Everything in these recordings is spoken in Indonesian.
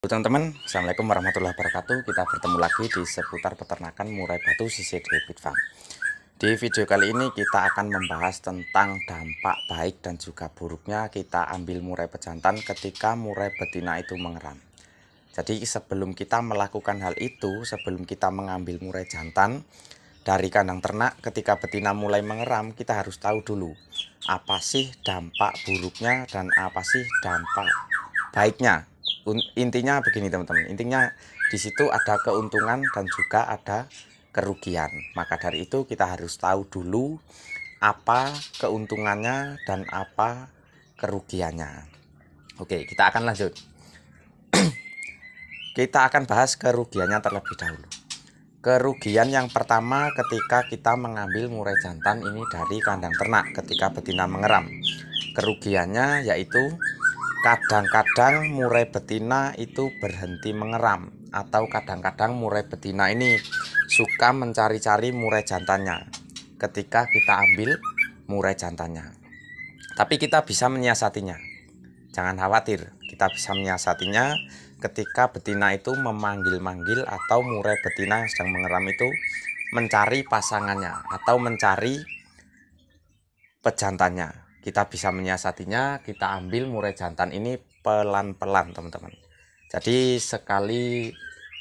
Teman-teman, Assalamualaikum warahmatullahi wabarakatuh. Kita bertemu lagi di seputar peternakan murai batu CCD Bit Farm. Di video kali ini kita akan membahas tentang dampak baik dan juga buruknya kita ambil murai pejantan ketika murai betina itu mengeram. Jadi sebelum kita melakukan hal itu, sebelum kita mengambil murai jantan dari kandang ternak ketika betina mulai mengeram, kita harus tahu dulu apa sih dampak buruknya dan apa sih dampak baiknya. Intinya begini teman-teman, intinya di situ ada keuntungan dan juga ada kerugian. Maka dari itu kita harus tahu dulu apa keuntungannya dan apa kerugiannya. Oke, kita akan lanjut. Kita akan bahas kerugiannya terlebih dahulu. Kerugian yang pertama ketika kita mengambil murai jantan ini dari kandang ternak ketika betina mengeram. Kerugiannya yaitu kadang-kadang murai betina itu berhenti mengeram, atau kadang-kadang murai betina ini suka mencari-cari murai jantannya ketika kita ambil murai jantannya. Tapi kita bisa menyiasatinya. Jangan khawatir, kita bisa menyiasatinya ketika betina itu memanggil-manggil atau murai betina yang sedang mengeram itu mencari pasangannya atau mencari pejantannya. Kita bisa menyiasatinya, kita ambil murai jantan ini pelan-pelan teman-teman. Jadi sekali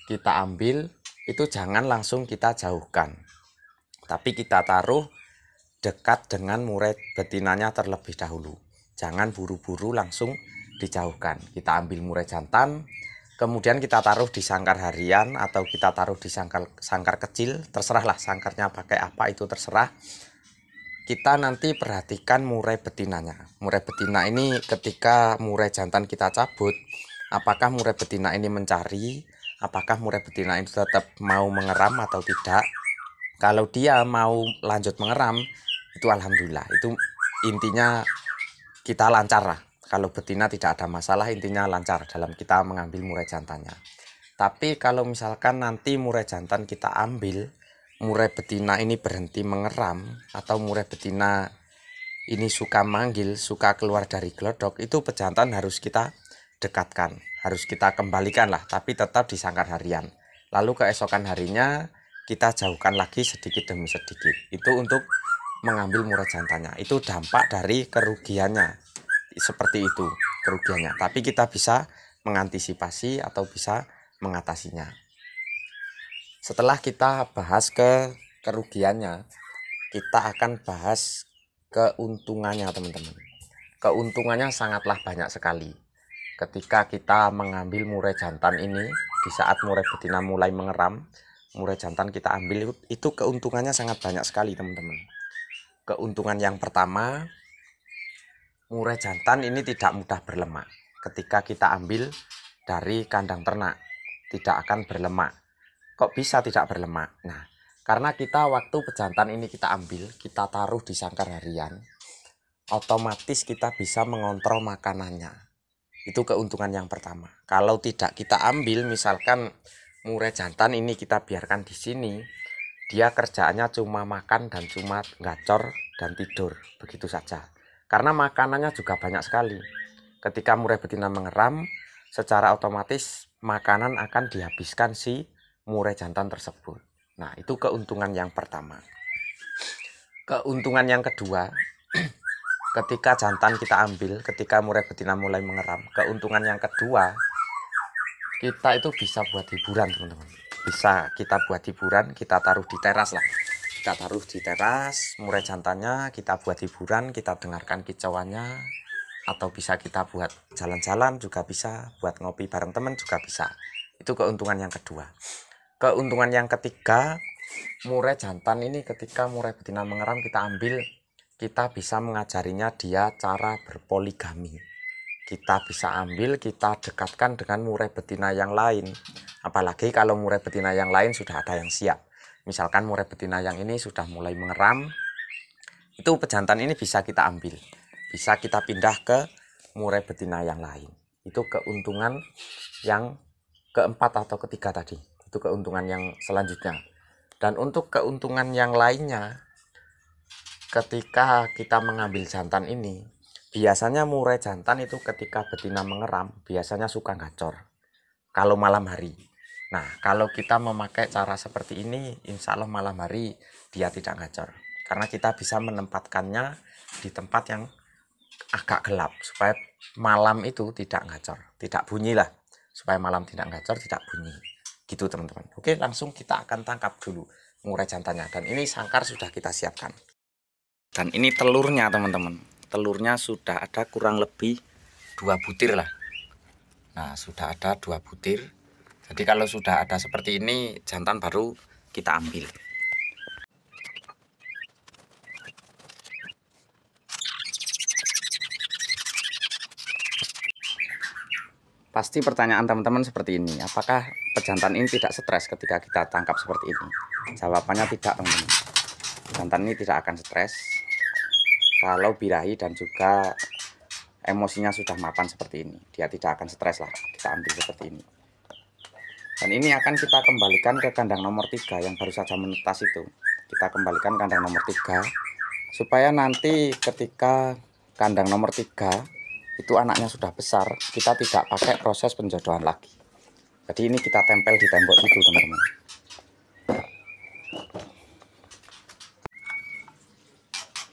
kita ambil itu jangan langsung kita jauhkan, tapi kita taruh dekat dengan murai betinanya terlebih dahulu. Jangan buru-buru langsung dijauhkan. Kita ambil murai jantan, kemudian kita taruh di sangkar harian atau kita taruh di sangkar kecil, terserahlah sangkarnya pakai apa itu terserah. Kita nanti perhatikan murai betinanya. Murai betina ini ketika murai jantan kita cabut, apakah murai betina ini mencari, apakah murai betina itu tetap mau mengeram atau tidak. Kalau dia mau lanjut mengeram, itu alhamdulillah, itu intinya kita lancar lah. Kalau betina tidak ada masalah, intinya lancar dalam kita mengambil murai jantannya. Tapi kalau misalkan nanti murai jantan kita ambil, murai betina ini berhenti mengeram atau murai betina ini suka manggil, suka keluar dari glodok, itu pejantan harus kita dekatkan, harus kita kembalikan lah, tapi tetap di sangkar harian. Lalu keesokan harinya kita jauhkan lagi sedikit demi sedikit. Itu untuk mengambil murai jantannya. Itu dampak dari kerugiannya. Seperti itu kerugiannya. Tapi kita bisa mengantisipasi atau bisa mengatasinya. Setelah kita bahas kerugiannya, kita akan bahas keuntungannya teman-teman. Keuntungannya sangatlah banyak sekali. Ketika kita mengambil murai jantan ini, di saat murai betina mulai mengeram, murai jantan kita ambil, itu keuntungannya sangat banyak sekali teman-teman. Keuntungan yang pertama, murai jantan ini tidak mudah berlemak. Ketika kita ambil dari kandang ternak, tidak akan berlemak. Kok bisa tidak berlemak? Nah, karena kita waktu pejantan ini kita ambil, kita taruh di sangkar harian, otomatis kita bisa mengontrol makanannya. Itu keuntungan yang pertama. Kalau tidak kita ambil, misalkan murai jantan ini kita biarkan di sini, dia kerjaannya cuma makan dan cuma gacor dan tidur, begitu saja. Karena makanannya juga banyak sekali. Ketika murai betina mengeram, secara otomatis makanan akan dihabiskan si murai jantan tersebut. Nah, itu keuntungan yang pertama. Keuntungan yang kedua, ketika jantan kita ambil, ketika murai betina mulai mengeram, keuntungan yang kedua, kita itu bisa buat hiburan teman-teman. Bisa kita buat hiburan, kita taruh di teras lah. Kita taruh di teras, murai jantannya kita buat hiburan, kita dengarkan kicauannya, atau bisa kita buat jalan-jalan juga bisa, buat ngopi bareng teman juga bisa. Itu keuntungan yang kedua. Keuntungan yang ketiga, murai jantan ini ketika murai betina mengeram kita ambil, kita bisa mengajarinya dia cara berpoligami. Kita bisa ambil, kita dekatkan dengan murai betina yang lain. Apalagi kalau murai betina yang lain sudah ada yang siap. Misalkan murai betina yang ini sudah mulai mengeram, itu pejantan ini bisa kita ambil. Bisa kita pindah ke murai betina yang lain. Itu keuntungan yang keempat atau ketiga tadi. Itu keuntungan yang selanjutnya. Dan untuk keuntungan yang lainnya, ketika kita mengambil jantan ini, biasanya murai jantan itu ketika betina mengeram biasanya suka gacor. kalau malam hari. Nah, kalau kita memakai cara seperti ini, insya Allah malam hari dia tidak gacor. Karena kita bisa menempatkannya di tempat yang agak gelap, supaya malam itu tidak gacor, tidak bunyi lah. Supaya malam tidak gacor, tidak bunyi. Gitu teman-teman. Oke, langsung kita akan tangkap dulu murai jantannya. Dan ini sangkar sudah kita siapkan. Dan ini telurnya teman-teman. Telurnya sudah ada kurang lebih 2 butir lah. Nah, sudah ada 2 butir. Jadi kalau sudah ada seperti ini, jantan baru kita ambil. Pasti pertanyaan teman-teman seperti ini, apakah pejantan ini tidak stres ketika kita tangkap seperti ini? Jawabannya tidak teman-teman. Jantan ini tidak akan stres kalau birahi dan juga emosinya sudah mapan seperti ini. Dia tidak akan stres lah, kita ambil seperti ini. Dan ini akan kita kembalikan ke kandang nomor 3 yang baru saja menetas itu. Kita kembalikan kandang nomor 3 supaya nanti ketika kandang nomor 3 itu anaknya sudah besar, kita tidak pakai proses penjodohan lagi. Jadi ini kita tempel di tembok itu teman-teman.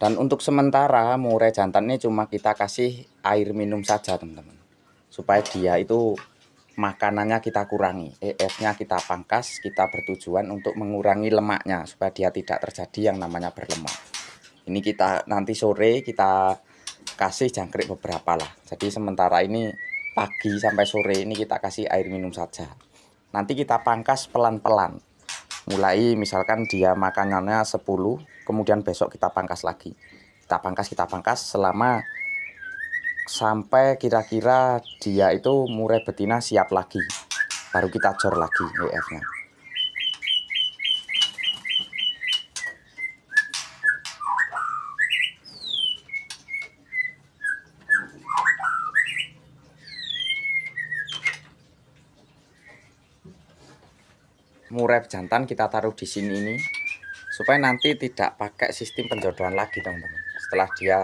Dan untuk sementara murai jantan ini cuma kita kasih air minum saja teman-teman, supaya dia itu makanannya kita kurangi, EF-nya kita pangkas. Kita bertujuan untuk mengurangi lemaknya supaya dia tidak terjadi yang namanya berlemak. Ini kita nanti sore kita kasih jangkrik beberapa lah. Jadi sementara ini pagi sampai sore ini kita kasih air minum saja. Nanti kita pangkas pelan-pelan. Mulai misalkan dia makanannya 10, kemudian besok kita pangkas lagi. Kita pangkas selama sampai kira-kira dia itu murai betina siap lagi, baru kita jor lagi EF-nya. Murai jantan kita taruh di sini ini supaya nanti tidak pakai sistem penjodohan lagi teman-teman. Setelah dia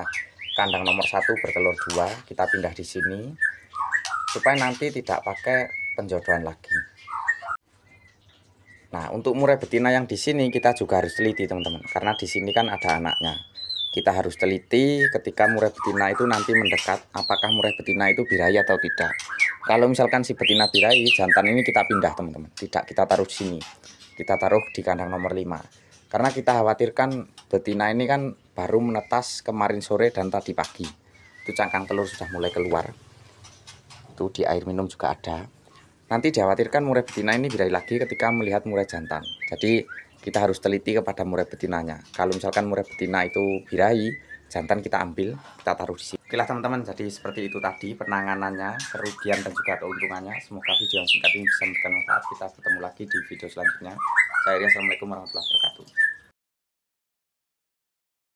kandang nomor 1 bertelur 2, kita pindah di sini supaya nanti tidak pakai penjodohan lagi. Nah, untuk murai betina yang di sini kita juga harus teliti teman-teman, karena di sini kan ada anaknya. Kita harus teliti ketika murai betina itu nanti mendekat, apakah murai betina itu birahi atau tidak. Kalau misalkan si betina birahi, jantan ini kita pindah teman-teman, tidak kita taruh di sini, kita taruh di kandang nomor 5. Karena kita khawatirkan betina ini kan baru menetas kemarin sore dan tadi pagi. Itu cangkang telur sudah mulai keluar. Itu di air minum juga ada. Nanti dikhawatirkan murai betina ini birahi lagi ketika melihat murai jantan. Jadi kita harus teliti kepada murai betinanya. Kalau misalkan murai betina itu birahi, jantan kita ambil, kita taruh di sini. Oke lah teman-teman, jadi seperti itu tadi penanganannya, kerugian dan juga keuntungannya. Semoga video yang singkat ini bisa memberikan manfaat. Kita ketemu lagi di video selanjutnya. Saya Rian, assalamualaikum warahmatullahi wabarakatuh.